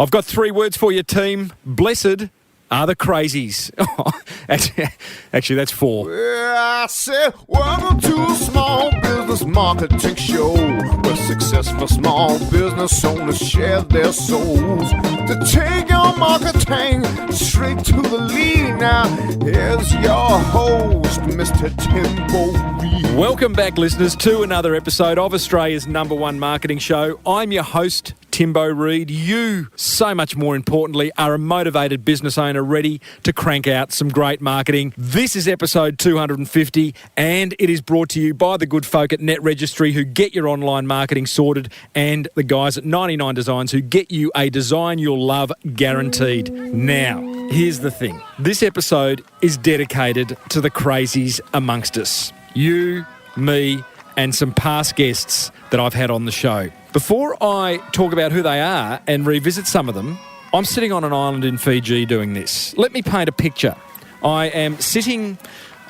I've got 3 words for you, team. Blessed are the crazies. Actually, that's 4. Well, I said, welcome to a small business marketing show where successful small business owners share their souls to take your marketing straight to the lead. Now, here's your host, Mr. Timbo Reid. Welcome back, listeners, to another episode of Australia's #1 marketing show. I'm your host, Timbo Reid. You, so much more importantly, are a motivated business owner ready to crank out some great marketing. This is episode 250, and it is brought to you by the good folk at Net Registry who get your online marketing sorted, and the guys at 99 Designs who get you a design you'll love guaranteed. Now, here's the thing. This episode is dedicated to the crazies amongst us. You, me, and some past guests that I've had on the show. Before I talk about who they are and revisit some of them, I'm sitting on an island in Fiji doing this. Let me paint a picture. I am sitting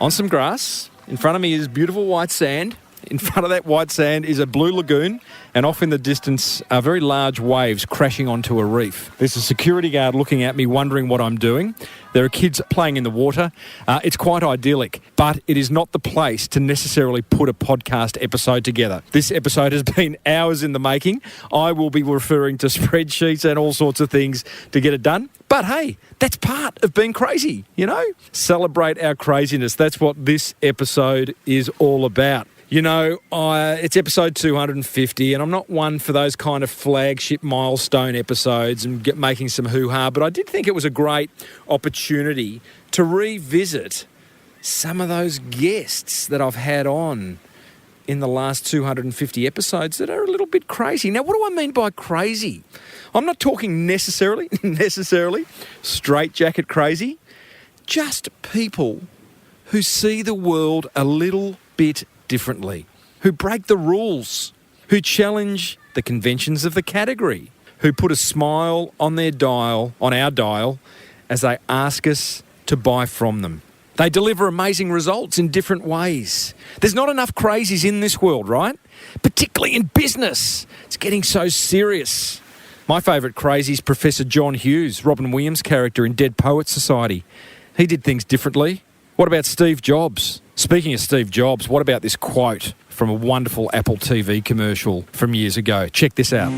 on some grass. In front of me is beautiful white sand. In front of that white sand is a blue lagoon, and off in the distance are very large waves crashing onto a reef. There's a security guard looking at me, wondering what I'm doing. There are kids playing in the water. It's quite idyllic, but it is not the place to necessarily put a podcast episode together. This episode has been hours in the making. I will be referring to spreadsheets and all sorts of things to get it done. But hey, that's part of being crazy, you know? Celebrate our craziness. That's what this episode is all about. You know, it's episode 250, and I'm not one for those kind of flagship milestone episodes and making some hoo-ha, but I did think it was a great opportunity to revisit some of those guests that I've had on in the last 250 episodes that are a little bit crazy. Now, what do I mean by crazy? I'm not talking necessarily straitjacket crazy, just people who see the world a little bit differently, who break the rules, who challenge the conventions of the category, who put a smile on our dial as they ask us to buy from them. They deliver amazing results in different ways. There's not enough crazies in this world, right? Particularly in business. It's getting so serious. My favourite crazy is Professor John Hughes, Robin Williams' character in Dead Poets Society. He did things differently. What about Steve Jobs? Speaking of Steve Jobs, what about this quote from a wonderful Apple TV commercial from years ago? Check this out.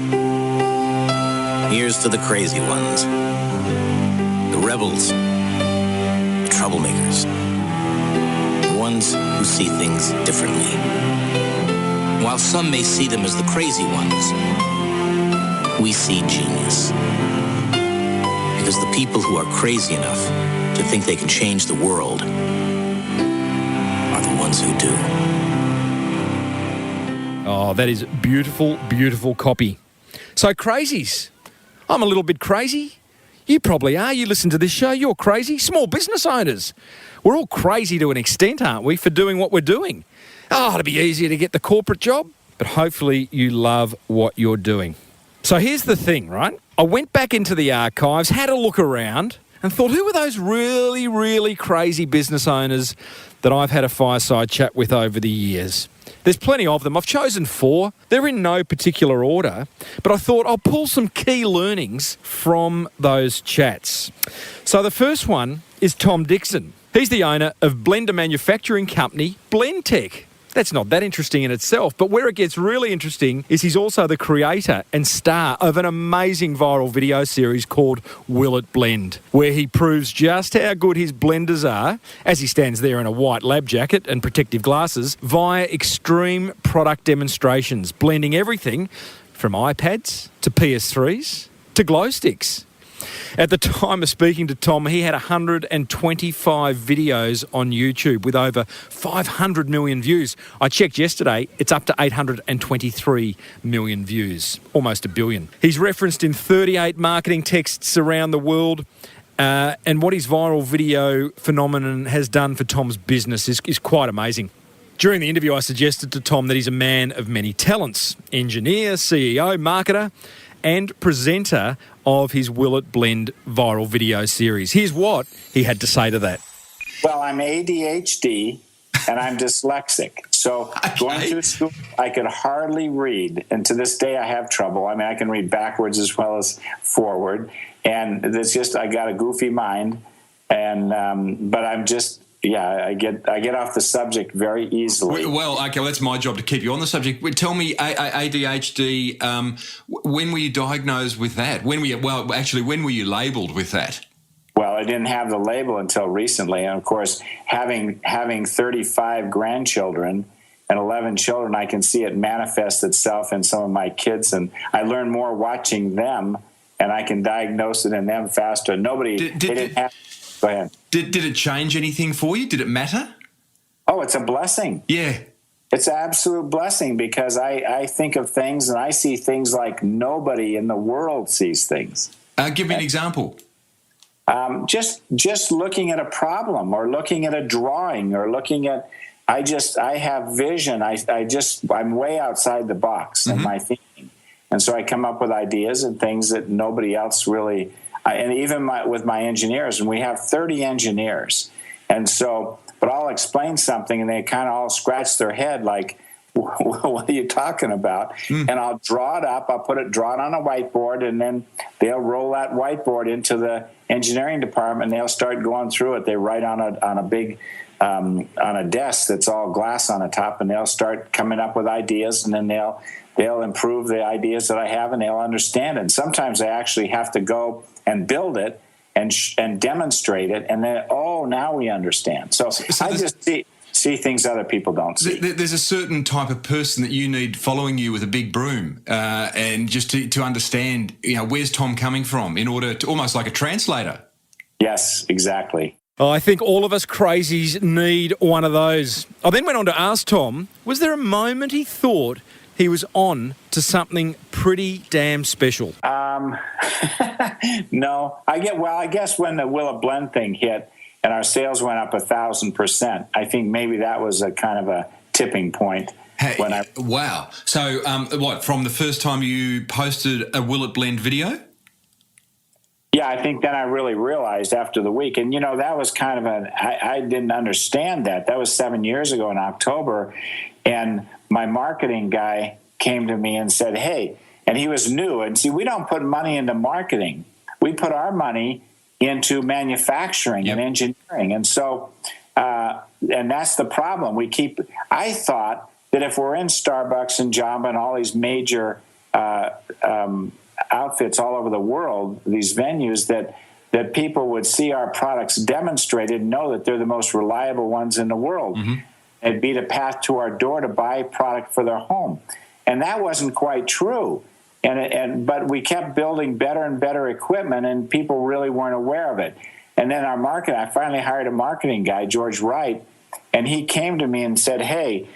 Here's to the crazy ones, the rebels, the troublemakers, the ones who see things differently. While some may see them as the crazy ones, we see genius. Because the people who are crazy enough to think they can change the world are the ones who do. Oh, that is beautiful, beautiful copy. So crazies. I'm a little bit crazy. You probably are. You listen to this show, you're crazy. Small business owners. We're all crazy to an extent, aren't we, for doing what we're doing? Oh, it'd be easier to get the corporate job, but hopefully you love what you're doing. So here's the thing, right? I went back into the archives, had a look around, and thought, who are those really, really crazy business owners that I've had a fireside chat with over the years? There's plenty of them. I've chosen 4. They're in no particular order, but I thought I'll pull some key learnings from those chats. So the first one is Tom Dixon. He's the owner of blender manufacturing company Blendtech. That's not that interesting in itself, but where it gets really interesting is he's also the creator and star of an amazing viral video series called Will It Blend, where he proves just how good his blenders are as he stands there in a white lab jacket and protective glasses via extreme product demonstrations, blending everything from iPads to PS3s to glow sticks. At the time of speaking to Tom, he had 125 videos on YouTube with over 500 million views. I checked yesterday, it's up to 823 million views, almost a billion. He's referenced in 38 marketing texts around the world, and what his viral video phenomenon has done for Tom's business is quite amazing. During the interview, I suggested to Tom that he's a man of many talents: engineer, CEO, marketer, and presenter of his Will It Blend viral video series. Here's what he had to say to that. Well, I'm ADHD and I'm dyslexic. So going through school, I could hardly read. And to this day, I have trouble. I mean, I can read backwards as well as forward. And it's just, I got a goofy mind. And, but I'm just, I get off the subject very easily. Well, okay, well, that's my job to keep you on the subject. Tell me, ADHD, when were you diagnosed with that? When were you labelled with that? Well, I didn't have the label until recently. And, of course, having 35 grandchildren and 11 children, I can see it manifest itself in some of my kids. And I learn more watching them, and I can diagnose it in them faster. Go ahead. Did it change anything for you? Did it matter? Oh, it's a blessing. Yeah. It's an absolute blessing because I think of things and I see things like nobody in the world sees things. Give me an example. Just looking at a problem or looking at a drawing or looking at, I have vision. I'm way outside the box in my thinking. And so I come up with ideas and things that nobody else really, and even with my engineers, and we have 30 engineers. And so, but I'll explain something and they kind of all scratch their head like, what are you talking about? And I'll draw it up. I'll draw it on a whiteboard, and then they'll roll that whiteboard into the engineering department. And they'll start going through it. They write on a big on a desk that's all glass on the top, and they'll start coming up with ideas, and then they'll improve the ideas that I have, and they'll understand it. And sometimes I actually have to go and build it and demonstrate it, and then now we understand. So I just see things other people don't see. There's a certain type of person that you need following you with a big broom, and just to understand, where's Tom coming from, in order to, almost like a translator. Yes, exactly. Oh, I think all of us crazies need one of those. I then went on to ask Tom, was there a moment he thought he was on to something pretty damn special? No. I guess when the Will It Blend thing hit and our sales went up 1,000%, I think maybe that was a kind of a tipping point. Wow. So from the first time you posted a Will It Blend video? Yeah, I think then I really realized after the week. And, that was kind of I didn't understand that. That was 7 years ago in October. And my marketing guy came to me and said, hey, and he was new. And see, we don't put money into marketing. We put our money into manufacturing and engineering. And so, and that's the problem. I thought that if we're in Starbucks and Jamba and all these major outfits all over the world, these venues, that people would see our products demonstrated and know that they're the most reliable ones in the world. It'd be the path to our door to buy product for their home. And that wasn't quite true. But we kept building better and better equipment, and people really weren't aware of it. And then I finally hired a marketing guy, George Wright, and he came to me and said, hey,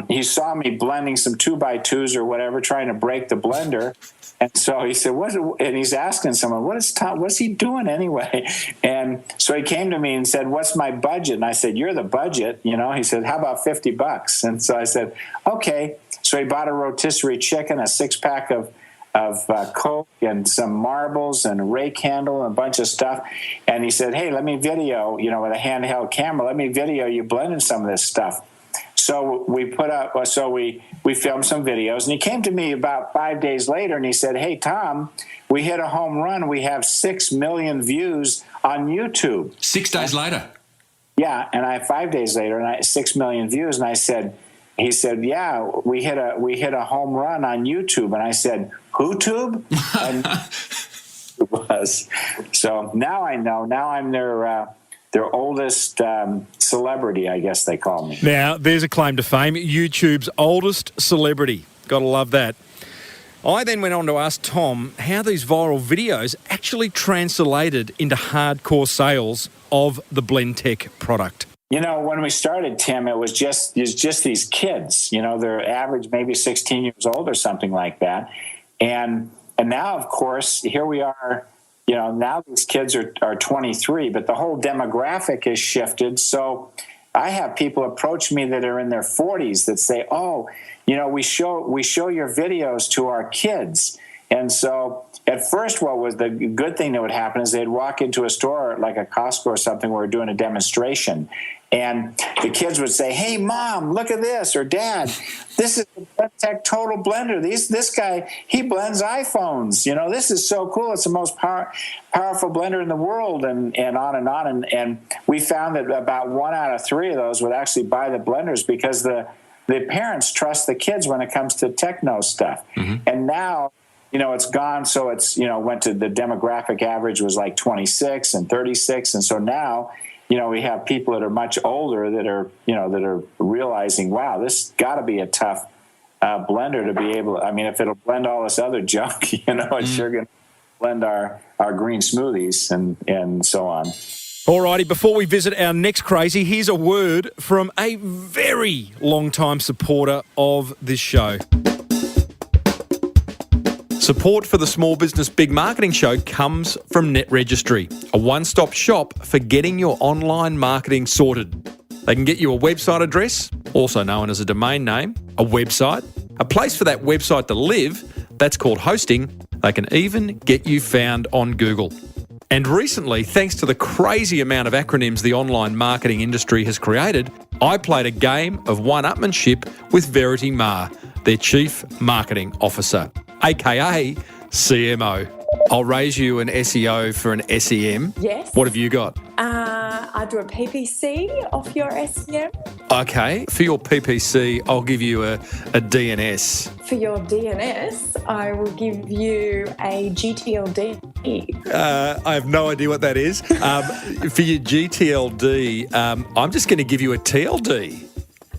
he saw me blending some 2x2s or whatever, trying to break the blender. And so he said, and he's asking someone, what's he doing anyway? And so he came to me and said, what's my budget? And I said, you're the budget. He said, how about $50? And so I said, okay. So he bought a rotisserie chicken, a 6-pack of Coke and some marbles and a rake handle and a bunch of stuff. And he said, hey, let me video, with a handheld camera, let me video you blending some of this stuff. So we we filmed some videos, and he came to me about 5 days later and he said, hey, Tom, we hit a home run. We have 6 million views on YouTube. 6 days later? Yeah, and 5 days later, and 6 million views. And he said, yeah, we hit a home run on YouTube. And I said, WhoTube? And it was. So now I know. Now I'm their oldest celebrity, I guess they call me. Now, there's a claim to fame. YouTube's oldest celebrity. Got to love that. I then went on to ask Tom how these viral videos actually translated into hardcore sales of the BlendTech product. When we started, Tim, it was just these kids. They're average maybe 16 years old or something like that. And now, of course, here we are. Now these kids are 23, but the whole demographic has shifted. So I have people approach me that are in their 40s that say, oh, we show your videos to our kids. And so at first, what was the good thing that would happen is they'd walk into a store like a Costco or something where we're doing a demonstration. And the kids would say, "Hey, Mom, look at this," or "Dad, this is the BlendTech Total Blender. This guy, he blends iPhones. You know, this is so cool. It's the most powerful blender in the world," and on and on. And we found that about 1 out of 3 of those would actually buy the blenders because the parents trust the kids when it comes to techno stuff. And now, it's gone. So it's, went to the demographic average was like 26 and 36. And so now, we have people that are much older that are realizing, wow, this got to be a tough blender to be able to, if it'll blend all this other junk, it's sure going to blend our green smoothies and so on. Alrighty, before we visit our next crazy, here's a word from a very long-time supporter of this show. Support for the Small Business Big Marketing Show comes from Net Registry, a one-stop shop for getting your online marketing sorted. They can get you a website address, also known as a domain name, a website, a place for that website to live, that's called hosting. They can even get you found on Google. And recently, thanks to the crazy amount of acronyms the online marketing industry has created, I played a game of one-upmanship with Verity Ma, their Chief Marketing Officer, aka CMO. I'll raise you an SEO for an SEM. Yes. What have you got? I do a PPC off your SEM. Okay. For your PPC, I'll give you a DNS. For your DNS, I will give you a GTLD. I have no idea what that is. For your GTLD, I'm just going to give you a TLD.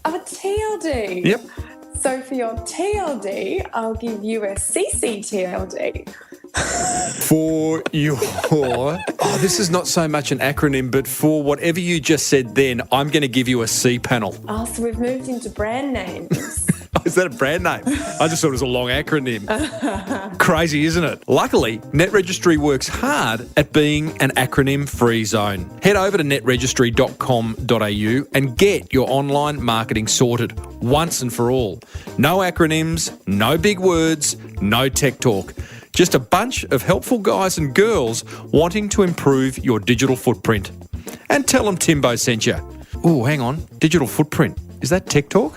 A TLD? Yep. So for your TLD, I'll give you a CCTLD. For your... this is not so much an acronym, but for whatever you just said then, I'm going to give you a C panel. Oh, so we've moved into brand names. Is that a brand name? I just thought it was a long acronym. Crazy, isn't it? Luckily, Net Registry works hard at being an acronym-free zone. Head over to netregistry.com.au and get your online marketing sorted once and for all. No acronyms, no big words, no tech talk. Just a bunch of helpful guys and girls wanting to improve your digital footprint. And tell them Timbo sent you. Oh, hang on. Digital footprint. Is that tech talk?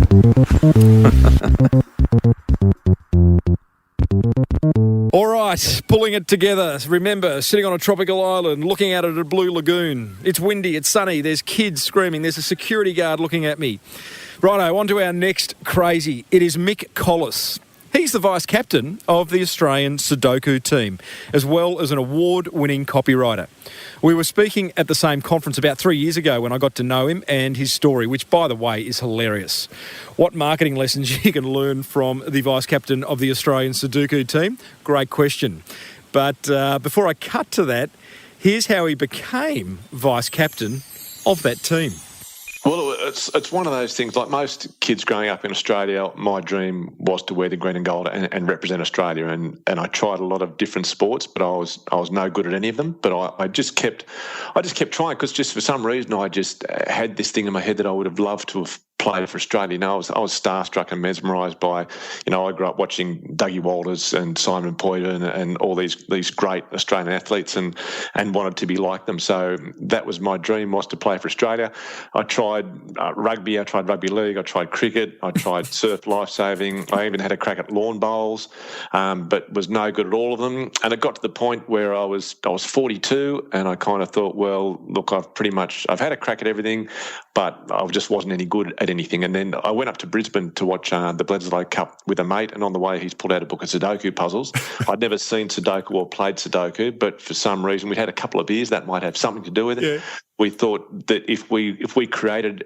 All right, pulling it together. Remember, sitting on a tropical island, looking out at a blue lagoon. It's windy, it's sunny, there's kids screaming, there's a security guard looking at me. Righto, on to our next crazy. It is Mick Collis. He's the vice captain of the Australian Soduko team, as well as an award-winning copywriter. We were speaking at the same conference about 3 years ago when I got to know him and his story, which, by the way, is hilarious. What marketing lessons you can learn from the vice captain of the Australian Soduko team? Great question. But before I cut to that, here's how he became vice captain of that team. Well, it's one of those things, like most kids growing up in Australia, my dream was to wear the green and gold and represent Australia. And I tried a lot of different sports, but I was no good at any of them. But I just kept trying, because just for some reason I just had this thing in my head that I would have loved to have played for Australia. I was starstruck and mesmerised by, I grew up watching Dougie Walters and Simon Poyter and all these great Australian athletes and wanted to be like them. So that was my dream, was to play for Australia. I tried rugby, I tried rugby league, I tried cricket, I tried surf lifesaving. I even had a crack at lawn bowls, but was no good at all of them. And it got to the point where I was 42, and I kind of thought, well, look, I've had a crack at everything, but I just wasn't any good at anything. And then I went up to Brisbane to watch the Bledisloe Cup with a mate, and on the way he's pulled out a book of Sudoku puzzles. I'd never seen Sudoku or played Sudoku, but for some reason we'd had a couple of beers, that might have something to do with it. Yeah. We thought that if we created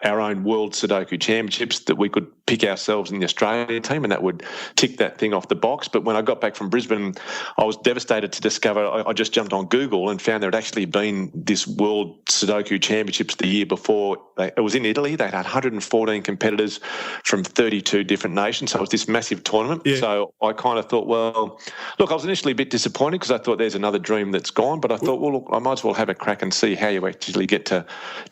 our own World Sudoku Championships, that we could pick ourselves in the Australian team, and that would tick that thing off the box. But when I got back from Brisbane, I was devastated to discover, I just jumped on Google and found there had actually been this World Sudoku Championships the year before. It was in Italy. They had 114 competitors from 32 different nations. So it was this massive tournament. Yeah. So I kind of thought, well, look, I was initially a bit disappointed because I thought there's another dream that's gone. But I thought, well, look, I might as well have a crack and see how you actually get to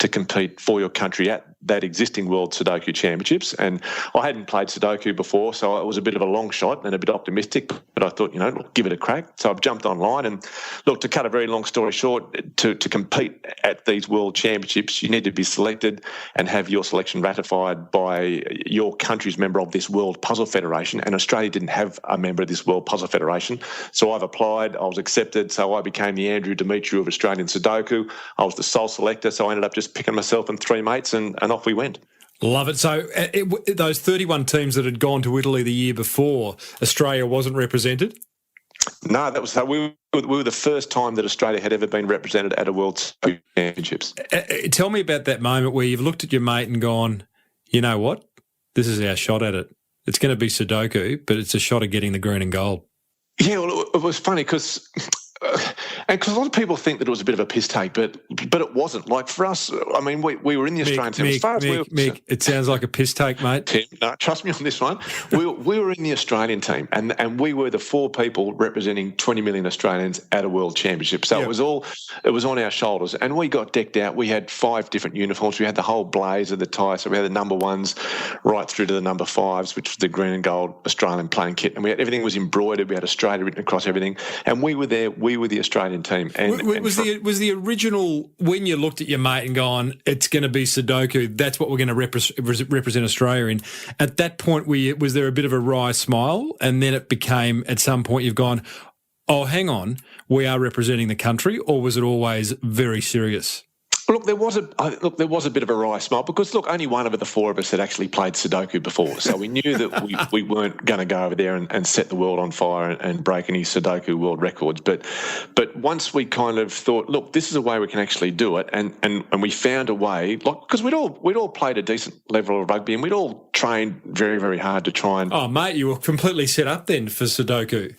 compete for your country that existing World Sudoku Championships, and I hadn't played Sudoku before, so it was a bit of a long shot and a bit optimistic, but I thought, give it a crack. So I've jumped online, and look, to cut a very long story short, to compete at these World Championships, you need to be selected and have your selection ratified by your country's member of this World Puzzle Federation, and Australia didn't have a member of this World Puzzle Federation. So I've applied, I was accepted, so I became the Andrew Dimitri of Australian Sudoku. I was the sole selector, so I ended up just picking myself and 3 mates, and off we went. Love it. So those 31 teams that had gone to Italy the year before, Australia wasn't represented? No, that was we were the first time that Australia had ever been represented at a World Championships. Tell me about that moment where you've looked at your mate and gone, you know what? This is our shot at it. It's going to be Sudoku, but it's a shot at getting the green and gold. Yeah, well, it was funny because a lot of people think that it was a bit of a piss take, but it wasn't. Like for us, I mean, we were in the Australian team. Mick, it sounds like a piss take, mate. Tim, no, trust me on this one. we were in the Australian team, and we were the 4 people representing 20 million Australians at a World Championship. So it was on our shoulders, and we got decked out. We had 5 different uniforms. We had the whole blaze of the tie, so we had the number 1s right through to the number 5s, which was the green and gold Australian playing kit, and everything was embroidered. We had Australia written across everything, and we were there. We were the Australian team. And was the original, when you looked at your mate and gone, it's going to be Sudoku, that's what we're going to represent Australia in, at that point was there a bit of a wry smile, and then it became, at some point you've gone, oh, hang on, we are representing the country, or was it always very serious? Look, there was a bit of a wry smile because, look, only one of the 4 of us had actually played Sudoku before, so we knew that we weren't going to go over there and set the world on fire and break any Sudoku world records. But once we kind of thought, look, this is a way we can actually do it, and we found a way, like, because we'd all played a decent level of rugby and we'd all trained very, very hard to try and... Oh, mate, you were completely set up then for Sudoku.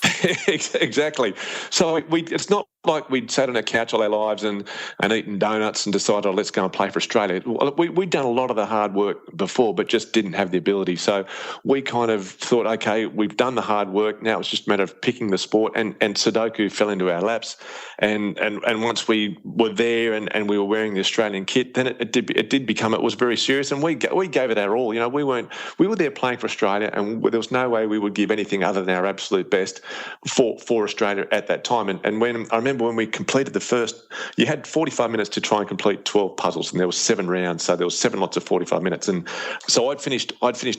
Exactly. So it's not like we'd sat on our couch all our lives and eaten donuts and decided, oh, let's go and play for Australia. We'd done a lot of the hard work before, but just didn't have the ability. So we kind of thought, okay, we've done the hard work. Now it's just a matter of picking the sport, and Sudoku fell into our laps. And once we were there and we were wearing the Australian kit, then it did become, it was very serious, and we gave it our all. We were there playing for Australia, and there was no way we would give anything other than our absolute best for Australia at that time. And when I remember when we completed the first, you had 45 minutes to try and complete 12 puzzles, and there was 7 rounds, so there was 7 lots of 45 minutes. And so I'd finished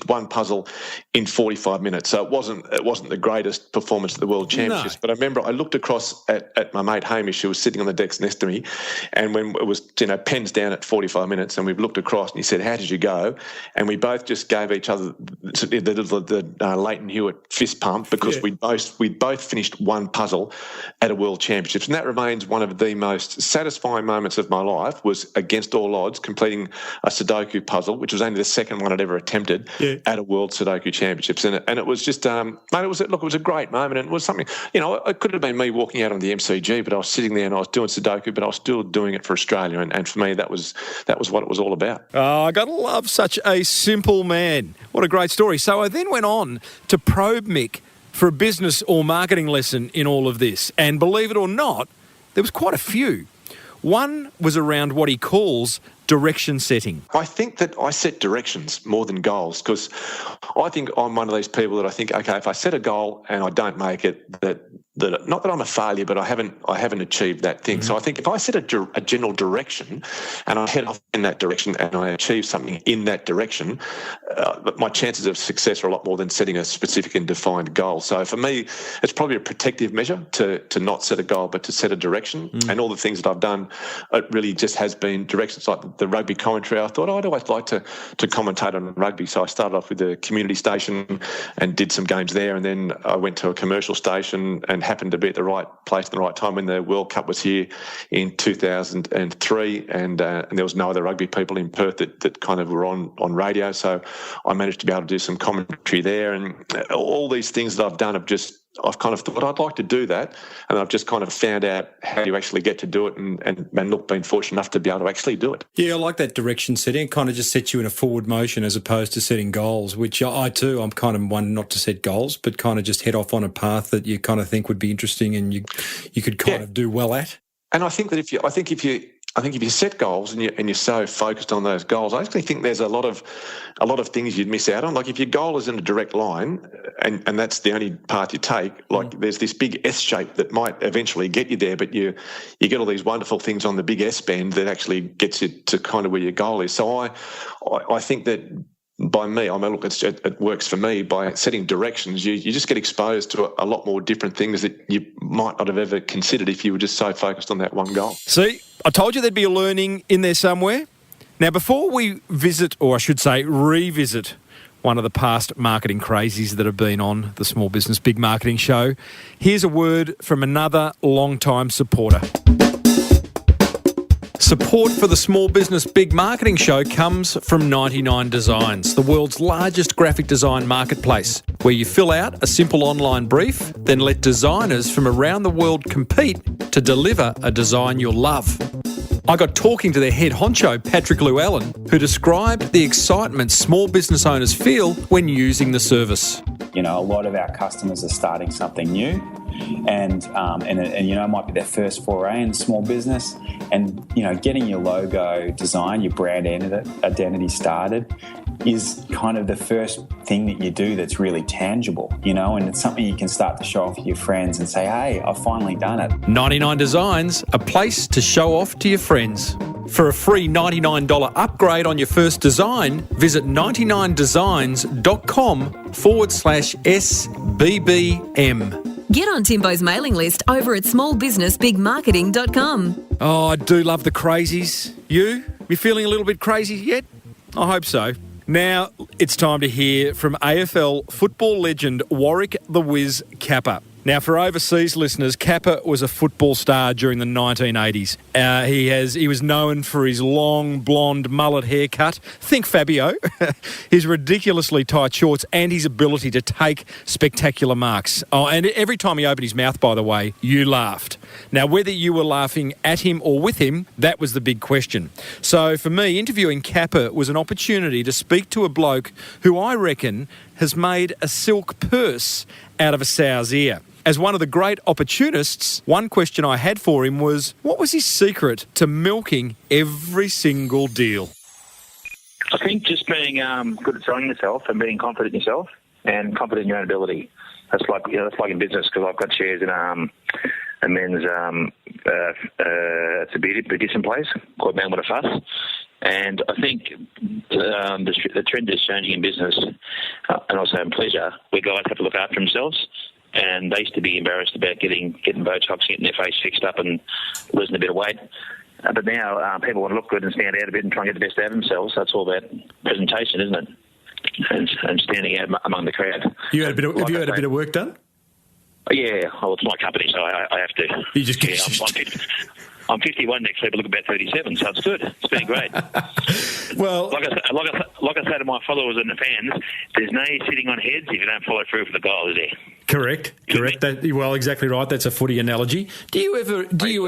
1 puzzle in 45 minutes. So it wasn't the greatest performance at the World Championships. No. But I remember I looked across at my mate Hamish, who was sitting on the decks next to me, and when it was pens down at 45 minutes, and we looked across, and he said, "How did you go?" And we both just gave each other the Leighton Hewitt fist pump, because we'd both finished 1 puzzle at a World Championships, and that remains one of the most satisfying moments of my life. Was against all odds completing a Sudoku puzzle, which was only the second one I'd ever attempted at a World Sudoku Championships, and it was just mate, it was a great moment, and it was something, it could have been me walking out on the MCG, but I was sitting there and I was doing Sudoku, but I was still doing it for Australia, and for me that was what it was all about. Oh, I gotta love such a simple man. What a great story. So I then went on to probe Mick for a business or marketing lesson in all of this, and believe it or not, there was quite a few. One was around what he calls direction setting. I think that I set directions more than goals, because I think I'm one of these people that I think, okay, if I set a goal and I don't make it, that not that I'm a failure, but I haven't achieved that thing. Mm-hmm. So I think if I set a general direction and I head off in that direction and I achieve something in that direction, my chances of success are a lot more than setting a specific and defined goal. So for me, it's probably a protective measure to not set a goal, but to set a direction. Mm-hmm. And all the things that I've done, it really just has been directions. Like the rugby commentary, I thought, I'd always like to commentate on rugby. So I started off with the community station and did some games there, and then I went to a commercial station and happened to be at the right place at the right time when the World Cup was here in 2003, and there was no other rugby people in Perth that kind of were on radio, so I managed to be able to do some commentary there. And all these things that I've done I've kind of thought I'd like to do that, and I've just kind of found out how you actually get to do it, and look, been fortunate enough to be able to actually do it. Yeah, I like that direction setting. It kind of just sets you in a forward motion as opposed to setting goals, which I'm kind of one not to set goals, but kind of just head off on a path that you kind of think would be interesting and you could kind of do well at. And I think that if you I think if you set goals and you're so focused on those goals, I actually think there's a lot of things you'd miss out on. Like if your goal is in a direct line and that's the only path you take, like there's this big S shape that might eventually get you there, but you get all these wonderful things on the big S bend that actually gets you to kind of where your goal is. So I think that by me, it works for me. By setting directions, you just get exposed to a lot more different things that you might not have ever considered if you were just so focused on that one goal. See, I told you there'd be a learning in there somewhere. Now, before we visit, or I should say revisit, one of the past marketing crazies that have been on the Small Business Big Marketing Show, here's a word from another long-time supporter. Support for the Small Business Big Marketing Show comes from 99 Designs, the world's largest graphic design marketplace, where you fill out a simple online brief, then let designers from around the world compete to deliver a design you'll love. I got talking to their head honcho, Patrick Llewellyn, who described the excitement small business owners feel when using the service. You know, a lot of our customers are starting something new, and you know, it might be their first foray in small business, and you know, getting your logo design, your brand identity started is kind of the first thing that you do that's really tangible, you know, and it's something you can start to show off to your friends and say, hey, I've finally done it. 99 Designs, a place to show off to your friends. For a free $99 upgrade on your first design, visit 99designs.com/SBBM. Get on Timbo's mailing list over at smallbusinessbigmarketing.com. Oh, I do love the crazies. You feeling a little bit crazy yet? I hope so. Now, it's time to hear from AFL football legend Warwick the Wiz Capper. Now, for overseas listeners, Capper was a football star during the 1980s. He was known for his long, blonde mullet haircut. Think Fabio. His ridiculously tight shorts and his ability to take spectacular marks. Oh, and every time he opened his mouth, by the way, you laughed. Now, whether you were laughing at him or with him, that was the big question. So, for me, interviewing Capper was an opportunity to speak to a bloke who I reckon has made a silk purse out of a sow's ear. As one of the great opportunists, one question I had for him was, what was his secret to milking every single deal? I think just being good at selling yourself and being confident in yourself and confident in your own ability. That's like in business, because I've got shares in a men's it's a beautician place called Man With a Fuss. And I think the trend is changing in business and also in pleasure, where guys have to look after themselves. And they used to be embarrassed about getting Botox, getting their face fixed up and losing a bit of weight. But now people want to look good and stand out a bit and try and get the best out of themselves. That's all about presentation, isn't it? And standing out among the crowd. Have you had a bit of work done? Yeah, well, it's my company, so I have to. You just get I'm 51 next week, I look about 37, so it's good. It's been great. Well, like I say to my followers and the fans, there's no sitting on heads if you don't follow through for the goal, is there? Correct. Well, exactly right. That's a footy analogy. Do you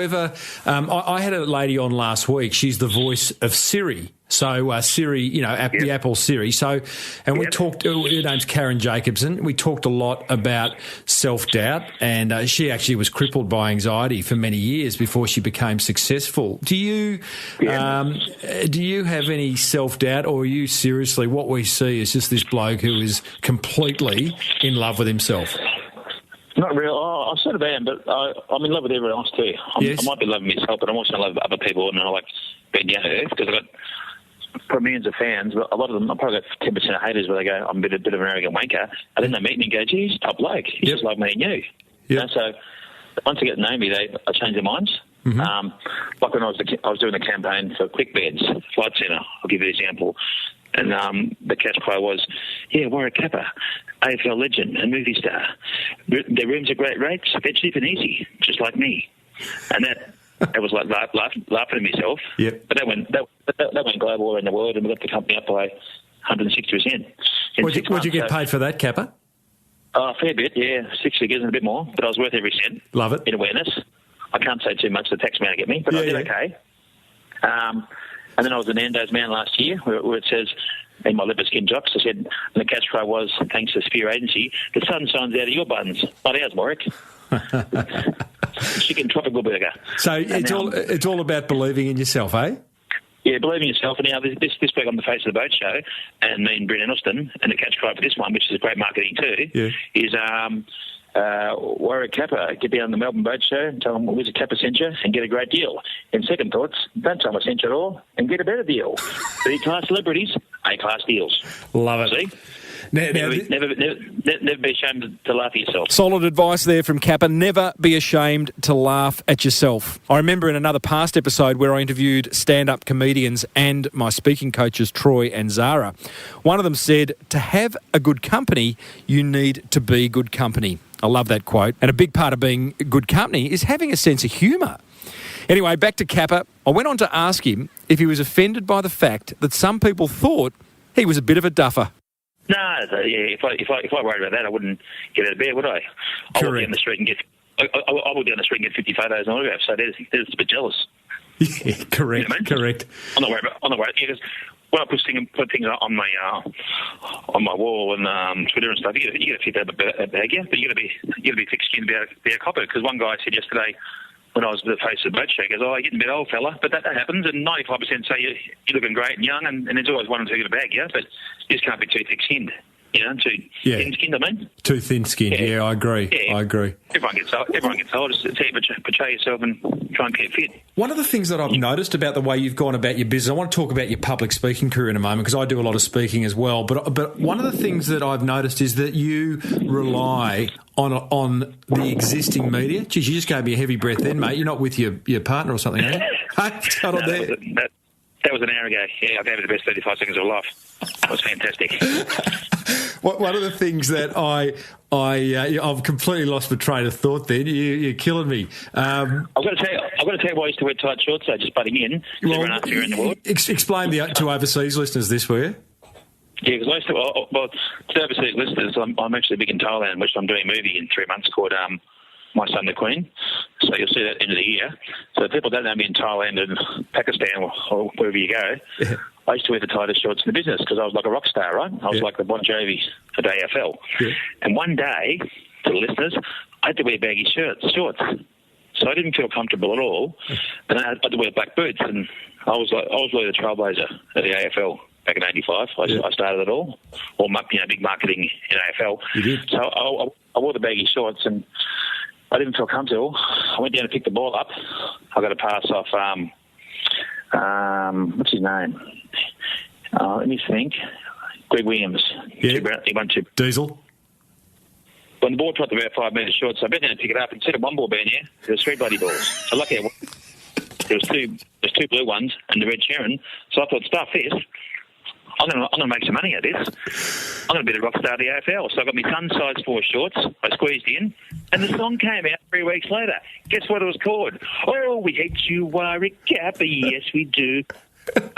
ever? I had a lady on last week. She's the voice of Siri. So Siri, the Apple Siri. So, and we talked. Her name's Karen Jacobson. We talked a lot about self-doubt, and she actually was crippled by anxiety for many years before she became successful. Do you have any self-doubt, or are you seriously? What we see is just this bloke who is completely in love with himself. Not real. I sort of am, but I'm in love with everyone else too. I might be loving myself, but I'm also in love with other people, and I like being down to earth because I've got millions of fans, but a lot of them, I've probably got 10% of haters where they go, I'm a bit of an arrogant wanker, and then they meet me and go, gee, he's a top bloke. He's just like me and you. Yep. And so once they get to know me, they change their minds. Mm-hmm. Like when I was doing the campaign for Quick Beds, Flight Centre, I'll give you an example. And the catch cry was, Warwick Capper, AFL legend and movie star. Their rooms are great rates, they're cheap and easy, just like me. And that was like laughing at myself. Yep. But that went global around the world, and we got the company up by 160%. What'd you get paid for that, Capper? A fair bit, yeah, 6 figures and a bit more, but I was worth every cent. Love it. In awareness. I can't say too much, the tax man will get me, but I did okay. And then I was in Nando's Man last year, where it says, in my leopard skin jocks, I said, and the catch cry was, thanks to Sphere Agency, the sun shines out of your buttons, not ours, Warwick. chicken tropical burger. So it's all about believing in yourself, eh? Yeah, believe in yourself. And now this week on the Face of the Boat show, and me and Brent Enoston, and the catch cry for this one, which is great marketing too, is Warwick Kappa, get down the Melbourne Boat Show and tell them Wizard Kappa sent you and get a great deal. In second thoughts, don't tell them I sent you at all and get a better deal. B-class celebrities, A-class deals. Love it. See? Never be ashamed to laugh at yourself. Solid advice there from Kappa. Never be ashamed to laugh at yourself. I remember in another past episode where I interviewed stand-up comedians and my speaking coaches, Troy and Zara. One of them said, to have a good company, you need to be good company. I love that quote. And a big part of being good company is having a sense of humour. Anyway, back to Kappa. I went on to ask him if he was offended by the fact that some people thought he was a bit of a duffer. No, if I worried about that, I wouldn't get out of bed, would I? I walk down the street and get 50 photos and autographs. So they're a bit jealous. Yeah, correct. You know what I mean? Correct. I'm not worried about it. Because when I put things on my wall and Twitter and stuff, you got to fit that bag, yeah. But you got to be thick-skinned to be a copper. Because one guy said yesterday, when I was at the Face of the Boat show, he goes, "Oh, you're getting a bit old, fella," but that happens, and 95% say you're looking great and young, and there's always one or two in a bag, yeah. But you just can't be too thick-skinned, too thin-skinned. I mean, too thin-skinned. Yeah, I agree. Yeah. I agree. Everyone gets old. Just portray yourself and try and keep fit. One of the things that I've noticed about the way you've gone about your business, I want to talk about your public speaking career in a moment because I do a lot of speaking as well. But one of the things that I've noticed is that you rely on the existing media. Geez, you just gave me a heavy breath then, mate. You're not with your partner or something, are you? That was an hour ago. Yeah, I gave it the best 35 seconds of life. It was fantastic. One of the things that I've completely lost my train of thought. Then you're killing me. I've got to tell you why I used to wear tight shorts. So just butting in. Everyone asks me around the world. Explain to overseas listeners this, will you? Yeah, because I used to. Well, to overseas listeners, I'm actually big in Thailand, which I'm doing a movie in 3 months called My Son the Queen. So you'll see that at the end of the year. So if people don't know me in Thailand and Pakistan or wherever you go, I used to wear the tightest shorts in the business because I was like a rock star, right? I was like the Bon Jovi at AFL. Yeah. And one day, to the listeners, I had to wear baggy shorts. So I didn't feel comfortable at all. And I had to wear black boots. And I was really the trailblazer at the AFL. Back in '85, I started it all big marketing in AFL. You did. So I wore the baggy shorts and I didn't feel comfortable. I went down to pick the ball up. I got a pass off, what's his name? Let me think. Greg Williams. Yeah. He won two. Diesel. When the ball dropped about 5 metres short, so I bent down to pick it up. Instead of one ball being there, there was 3 bloody balls. So lucky there was two blue ones and the red Sharon. So I thought, stuff this. I'm going to make some money out of this. I'm going to be the rock star of the AFL. So I got my son's size 4 shorts. I squeezed in, and the song came out 3 weeks later. Guess what it was called? Oh, we hate you, Warwick Kappa. Yes, we do.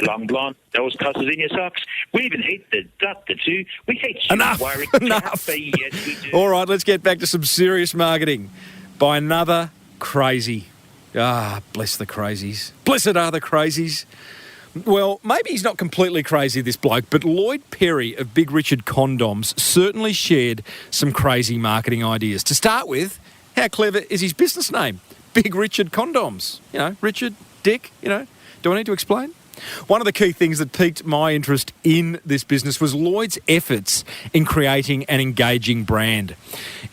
Long blonde, those cusses in your socks. We even hate the doctor too. We hate you, Warwick Kappa. Yes, we do. All right, let's get back to some serious marketing by another crazy. Bless the crazies. Blessed are the crazies. Well, maybe he's not completely crazy, this bloke, but Lloyd Perry of Big Richard Condoms certainly shared some crazy marketing ideas. To start with, how clever is his business name? Big Richard Condoms. You know, Richard, Dick, do I need to explain? One of the key things that piqued my interest in this business was Lloyd's efforts in creating an engaging brand.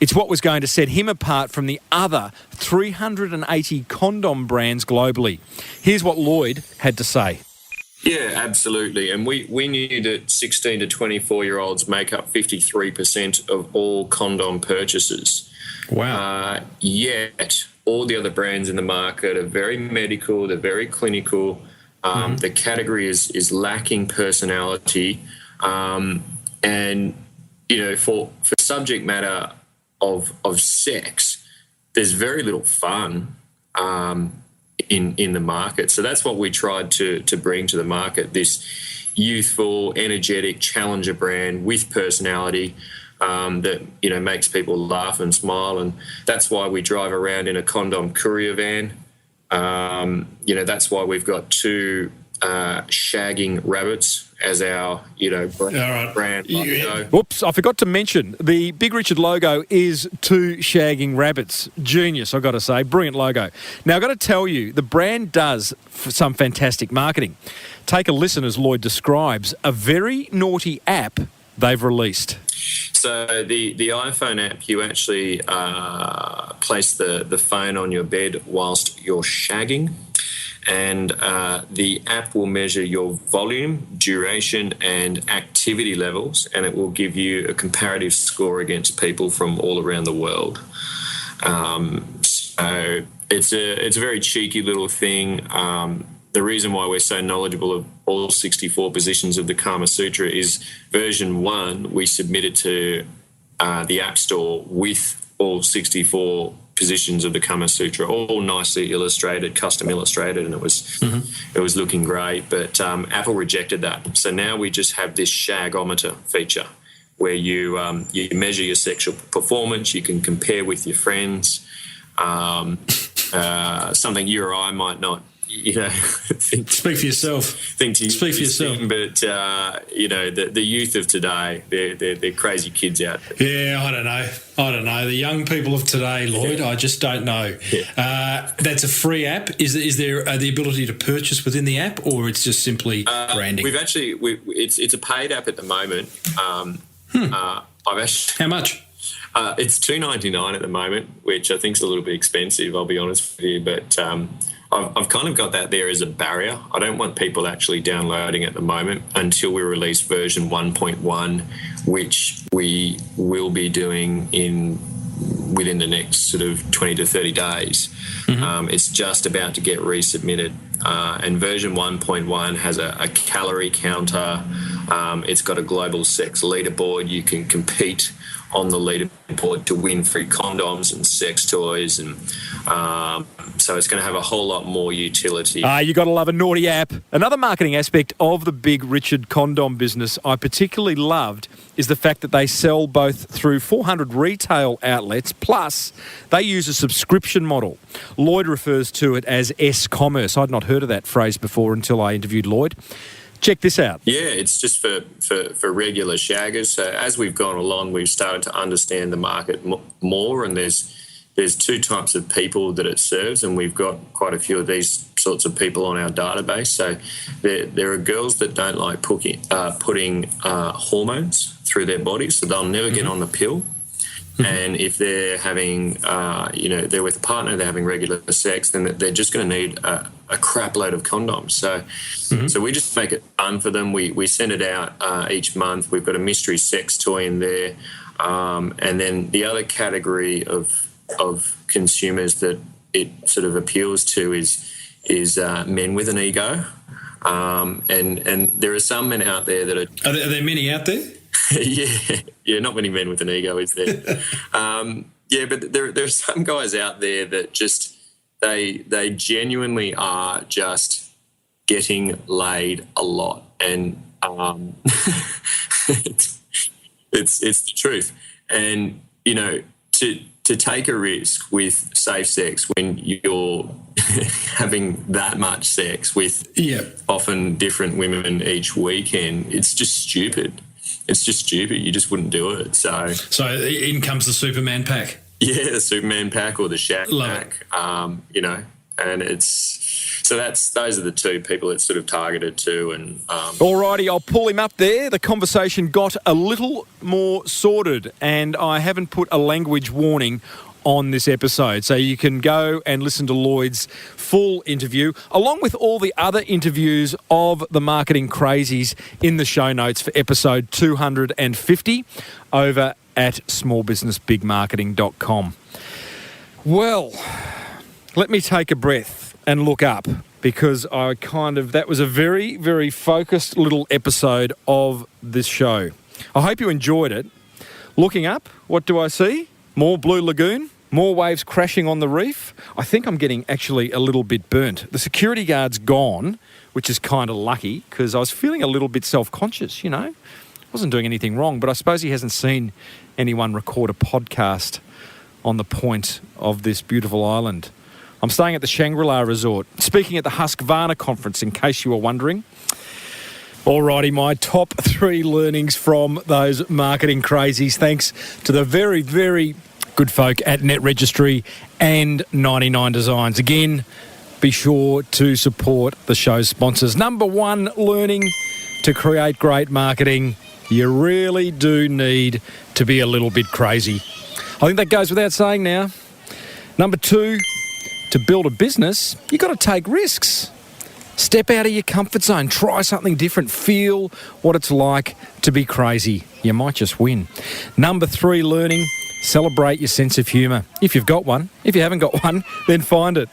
It's what was going to set him apart from the other 380 condom brands globally. Here's what Lloyd had to say. Yeah, absolutely. And we knew that 16 to 24-year-olds make up 53% of all condom purchases. Wow. Yet all the other brands in the market are very medical, they're very clinical. The category is lacking personality. And, for subject matter of sex, there's very little fun in the market. So that's what we tried to bring to the market, this youthful, energetic challenger brand with personality that, makes people laugh and smile. And that's why we drive around in a condom courier van. That's why we've got 2 shagging rabbits as our, brand logo. Whoops, I forgot to mention, the Big Richard logo is 2 shagging rabbits. Genius, I've got to say. Brilliant logo. Now, I've got to tell you, the brand does some fantastic marketing. Take a listen as Lloyd describes a very naughty app they've released. So the iPhone app, you actually place the phone on your bed whilst you're shagging, and the app will measure your volume, duration, and activity levels, and it will give you a comparative score against people from all around the world. So it's a very cheeky little thing. The reason why we're so knowledgeable of all 64 positions of the Kama Sutra is version 1 we submitted to the App Store with all 64 positions of the Kama Sutra, all nicely illustrated, custom illustrated, and it was looking great. But Apple rejected that. So now we just have this shagometer feature where you measure your sexual performance, you can compare with your friends, something you or I might not Speak for yourself. Speak for yourself. But the youth of today, they're crazy kids out there. Yeah, I don't know. The young people of today, Lloyd, I just don't know. Yeah. That's a free app. Is there the ability to purchase within the app, or it's just simply branding? It's a paid app at the moment. How much? It's $2.99 at the moment, which I think is a little bit expensive, I'll be honest with you, but I've kind of got that there as a barrier. I don't want people actually downloading at the moment until we release version 1.1, which we will be doing within the next sort of 20 to 30 days. Mm-hmm. It's just about to get resubmitted. And version 1.1 has a calorie counter. It's got a global sex leaderboard. You can compete on the leaderboard to win free condoms and sex toys, and so it's going to have a whole lot more utility. You got to love a naughty app. Another marketing aspect of the Big Richard condom business I particularly loved is the fact that they sell both through 400 retail outlets, plus they use a subscription model. Lloyd refers to it as S-commerce. I'd not heard of that phrase before until I interviewed Lloyd. Check this out. Yeah, it's just for regular shaggers. So as we've gone along, we've started to understand the market more, and there's 2 types of people that it serves, and we've got quite a few of these sorts of people on our database. So there are girls that don't like putting hormones through their bodies, so they'll never get on the pill. And if they're having, they're with a partner, they're having regular sex, then they're just going to need a crap load of condoms. So we just make it fun for them. We send it out each month. We've got a mystery sex toy in there. And then the other category of consumers that it sort of appeals to is men with an ego. And there are some men out there that are... Are there many out there? Yeah, not many men with an ego, is there? But there are some guys out there that just they genuinely are just getting laid a lot, and it's the truth. And to take a risk with safe sex when you're having that much sex with often different women each weekend, it's just stupid. It's just stupid. You just wouldn't do it. So in comes the Superman pack. Yeah, the Superman pack or the Shaq pack. And those are the 2 people it's sort of targeted to. And alrighty, I'll pull him up there. The conversation got a little more sordid, and I haven't put a language warning on this episode, so you can go and listen to Lloyd's full interview along with all the other interviews of the marketing crazies in the show notes for episode 250 over at smallbusinessbigmarketing.com. Well, let me take a breath and look up, because that was a very, very focused little episode of this show. I hope you enjoyed it. Looking up, what do I see? More Blue Lagoon, more waves crashing on the reef. I think I'm getting actually a little bit burnt. The security guard's gone, which is kind of lucky, because I was feeling a little bit self-conscious, I wasn't doing anything wrong, but I suppose he hasn't seen anyone record a podcast on the point of this beautiful island I'm staying at the Shangri-La Resort, speaking at the Husqvarna Conference, in case you were wondering. Alrighty, my top 3 learnings from those marketing crazies, thanks to the very, very good folk at Net Registry and 99 Designs. Again, be sure to support the show's sponsors. Number 1 learning to create great marketing, you really do need to be a little bit crazy. I think that goes without saying now. Number 2, to build a business, you've got to take risks. Step out of your comfort zone, try something different, feel what it's like to be crazy. You might just win. Number 3 learning, celebrate your sense of humour. If you've got one. If you haven't got one, then find it.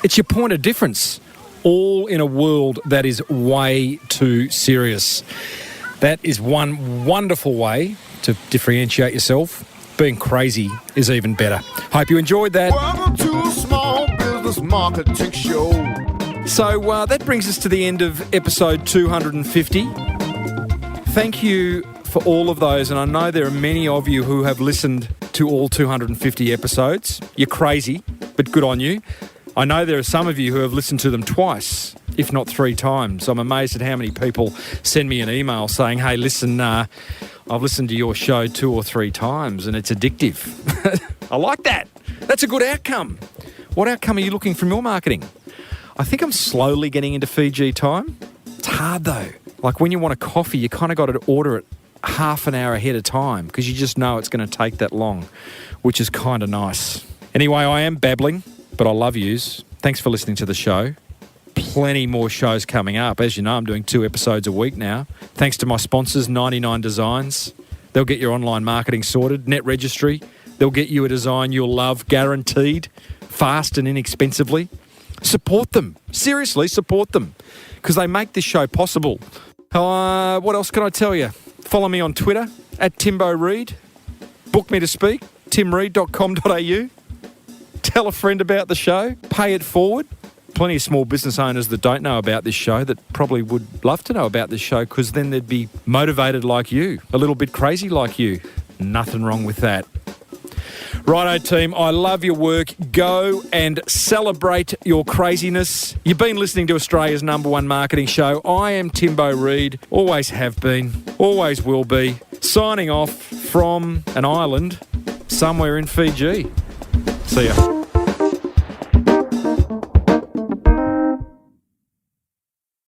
It's your point of difference, all in a world that is way too serious. That is one wonderful way to differentiate yourself. Being crazy is even better. Hope you enjoyed that. Welcome to a small business marketing show. So that brings us to the end of episode 250. Thank you for all of those, and I know there are many of you who have listened to all 250 episodes. You're crazy, but good on you. I know there are some of you who have listened to them twice, if not 3 times. I'm amazed at how many people send me an email saying, hey, listen, I've listened to your show 2 or 3 times and it's addictive. I like that. That's a good outcome. What outcome are you looking from your marketing? I think I'm slowly getting into Fiji time. It's hard though. Like when you want a coffee, you kind of got to order it half an hour ahead of time because you just know it's going to take that long, which is kind of nice. Anyway, I am babbling, but I love yous. Thanks for listening to the show. Plenty more shows coming up. As you know, I'm doing 2 episodes a week now. Thanks to my sponsors, 99 Designs. They'll get your online marketing sorted. Net Registry. They'll get you a design you'll love, guaranteed, fast and inexpensively. Support them. Seriously, support them because they make this show possible. What else can I tell you? Follow me on Twitter, @TimboReid. Book me to speak, timreid.com.au. Tell a friend about the show. Pay it forward. Plenty of small business owners that don't know about this show that probably would love to know about this show because then they'd be motivated like you, a little bit crazy like you. Nothing wrong with that. Righto, team, I love your work. Go and celebrate your craziness. You've been listening to Australia's #1 marketing show. I am Timbo Reid. Always have been. Always will be. Signing off from an island somewhere in Fiji. See ya.